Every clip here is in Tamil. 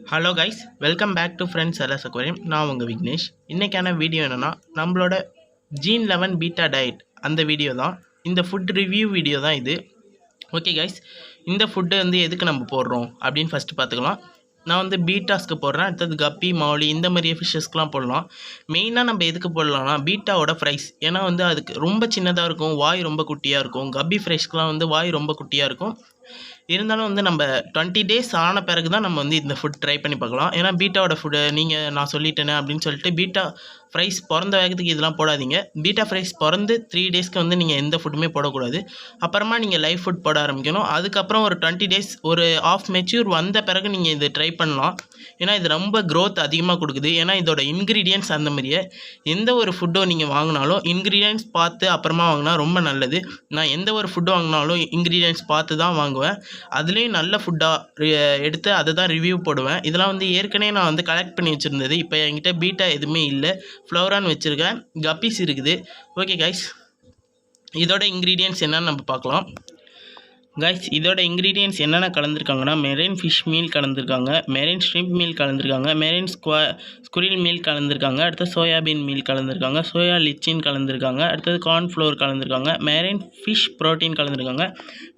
Hello guys, welcome back to friends LS aquarium. நான் உங்கள் விக்னேஷ். இன்றைக்கான வீடியோ என்னென்னா, நம்மளோட ஜீன் 11 பீட்டா டயட் அந்த வீடியோ தான். இந்த ஃபுட் ரிவ்யூ வீடியோ தான் இது. ஓகே கைஸ், இந்த ஃபுட்டு எதுக்கு நம்ம போடுறோம் அப்படின்னு ஃபஸ்ட்டு பார்த்துக்கலாம். நான் பீட்டாஸ்க்கு போடுறேன். அடுத்தது கப்பி, மௌலி இந்த மாதிரி ஃபிஷ்ஷஸ்க்கெலாம் போடலாம். மெயினாக நம்ம எதுக்கு போடலாம்னா பீட்டாவோட ஃப்ரைஸ். ஏன்னா அதுக்கு ரொம்ப சின்னதாக இருக்கும், வாய் ரொம்ப குட்டியாக இருக்கும். கப்பி ஃப்ரைஸ்க்கெலாம் வாய் ரொம்ப குட்டியாக இருக்கும். இருந்தாலும் நம்ம 20 டேஸ் ஆன பிறகு தான் நம்ம இந்த ஃபுட் ட்ரை பண்ணி பார்க்கலாம். ஏன்னா பீட்டாவோட ஃபுட்டு நான் சொல்லிட்டேனே அப்படின்னு சொல்லிட்டு பீட்டா ஃப்ரைஸ் பிறந்த வேகத்துக்கு இதெல்லாம் போடாதீங்க. பீட்டா ஃப்ரைஸ் பிறந்து 3 டேஸ்க்கு நீங்கள் எந்த ஃபுட்டுமே போடக்கூடாது. அப்புறமா நீங்கள் லைவ் ஃபுட் போட ஆரம்பிக்கணும். அதுக்கப்புறம் ஒரு 20 டேஸ் ஒரு ஆஃப் மெச்சூர் வந்த பிறகு நீங்கள் இது ட்ரை பண்ணலாம். ஏன்னா இது ரொம்ப க்ரோத் அதிகமாக கொடுக்குது. ஏன்னா இதோட இன்க்ரீடியன்ட்ஸ் அந்த மாதிரியே எந்த ஒரு ஃபுட்டோ நீங்கள் வாங்கினாலும் இன்க்ரீடியன்ட்ஸ் பார்த்து அப்புறமா வாங்கினா ரொம்ப நல்லது. நான் எந்த ஒரு ஃபுட்டு வாங்கினாலும் இன்க்ரீடியன்ட்ஸ் பார்த்து தான் வாங்குவேன். அதுலேயும் நல்ல ஃபுட்டாக எடுத்து அதை தான் ரிவ்யூ போடுவேன். இதெல்லாம் ஏற்கனவே நான் கலெக்ட் பண்ணி வச்சுருந்தது. இப்போ என்கிட்ட பீட்டா எதுவுமே இல்லை, ஃப்ளோரான்னு வச்சுருக்கேன். கப்பீஸ் இருக்குது. ஓகே கைஸ், இதோட இன்க்ரீடியன்ட்ஸ் என்னன்னு நம்ம பார்க்கலாம். கைஸ், இதோட இன்க்ரீடியன்ட்ஸ் என்னென்ன கலந்துருக்காங்கன்னா, மெரைன் ஃபிஷ் மீல் கலந்துருக்காங்க, மெரைன் ஷ்ரிம்ப் மீல் கலந்துருக்காங்க, மெரைன் ஸ்குரில் மீல் கலந்துருக்காங்க, அடுத்தது சோயாபீன் மீல் கலந்துருக்காங்க, சோயா லிச்சின் கலந்துருக்காங்க, அடுத்தது கார்ன்ஃப்ளோர் கலந்துருக்காங்க, மெரைன் ஃபிஷ் ப்ரோட்டீன் கலந்துருக்காங்க.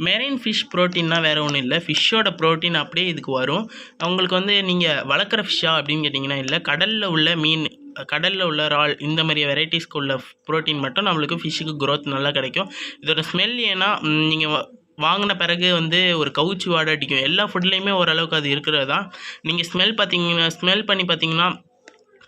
மெரைன் ஃபிஷ் ப்ரோட்டீன்னா வேறு ஒன்றும் இல்லை, ஃபிஷ்ஷோட ப்ரோட்டீன் அப்படியே இதுக்கு வரும். அவங்களுக்கு நீங்கள் வளர்க்குற ஃபிஷ்ஷா அப்படின்னு கேட்டிங்கன்னா இல்லை, கடலில் உள்ள மீன், கடலில் உள்ள இறால் இந்த மாதிரி வெரைட்டிஸ்க்கு உள்ள ப்ரோட்டீன் மட்டும் நம்மளுக்கு ஃபிஷ்ஷுக்கு க்ரோத் நல்லா கிடைக்கும். இதோட ஸ்மெல் ஏன்னா நீங்கள் வாங்கின பிறகு ஒரு கவுச்சி வாடை அடிக்கும். எல்லா ஃபுட்லேயுமே ஓரளவுக்கு அது இருக்கிறது தான். நீங்கள் ஸ்மெல் பண்ணி பார்த்தீங்கன்னா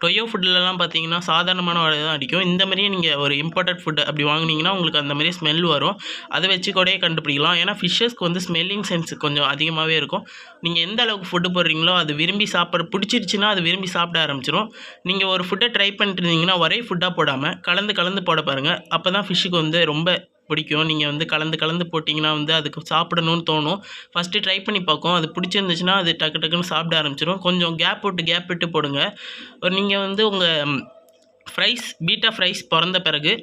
டொயோ ஃபுட்லலாம் பார்த்தீங்கன்னா சாதாரணமான வாடை தான் அடிக்கும். இந்த மாதிரியே நீங்கள் ஒரு இம்போர்ட்டட் ஃபுட் அப்படி வாங்கினீங்கன்னா உங்களுக்கு அந்த மாதிரியே ஸ்மெல் வரும். அதை வச்சு கூட கண்டுபிடிக்கலாம். ஏன்னா ஃபிஷ்ஷஸ்க்கு ஸ்மெல்லிங் சென்ஸ் கொஞ்சம் அதிகமாகவே இருக்கும். நீங்கள் எந்த அளவுக்கு ஃபுட்டு போடுறீங்களோ அது விரும்பி பிடிச்சிருச்சுன்னா அது விரும்பி சாப்பிட ஆரம்பிச்சிடும். நீங்கள் ஒரு ஃபுட்டை ட்ரை பண்ணிட்டு இருந்தீங்கன்னா ஒரே ஃபுட்டாக போடாமல் கலந்து போட பாருங்கள். அப்போ தான் ஃபிஷ்ஷுக்கு ரொம்ப பிடிக்கும். நீங்கள் கலந்து போட்டிங்கன்னா அதுக்கு சாப்பிடணும்னு தோணும். ஃபஸ்ட்டு ட்ரை பண்ணி பார்க்கும். அது பிடிச்சிருந்துச்சுன்னா அது டக்குன்னு சாப்பிட ஆரம்பிச்சிடும். கொஞ்சம் கேப் விட்டு போடுங்க. நீங்கள் உங்கள் பீட்டா ஃப்ரைஸ் பிறந்த பிறகு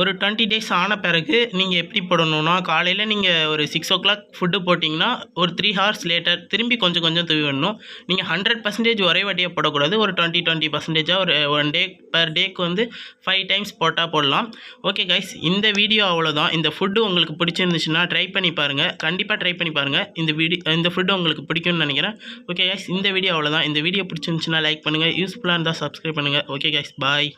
ஒரு 20 டேஸ் ஆன பிறகு நீங்கள் எப்படி போடணுன்னா, காலையில் நீங்கள் ஒரு 6 o'clock ஃபுட்டு போட்டிங்கன்னா ஒரு 3 hours லேட்டர் திரும்பி கொஞ்சம் தூவி விடணும். நீங்கள் 100% ஒரே வாட்டியாக போடக்கூடாது. ஒரு 20% ஒரு 1 டே பர் டேக்கு 5 டைம்ஸ் போடலாம். ஓகே கைஸ், இந்த வீடியோ அவ்வளோதான். இந்த ஃபுட்டு உங்களுக்கு பிடிச்சிருந்துச்சுன்னா ட்ரை பண்ணி பாருங்கள். கண்டிப்பாக ட்ரை பண்ணி பாருங்கள். இந்த ஃபுட்டு உங்களுக்கு பிடிக்கும்னு நினைக்கிறேன். ஓகே கைஸ், இந்த வீடியோ அவ்வளோதான். இந்த வீடியோ பிடிச்சிருந்துச்சுன்னா லைக் பண்ணுங்கள். யூஸ்ஃபுல்லாக இருந்தால் சப்ஸ்கிரைப் பண்ணுங்கள். ஓகே கைஸ், பாய்.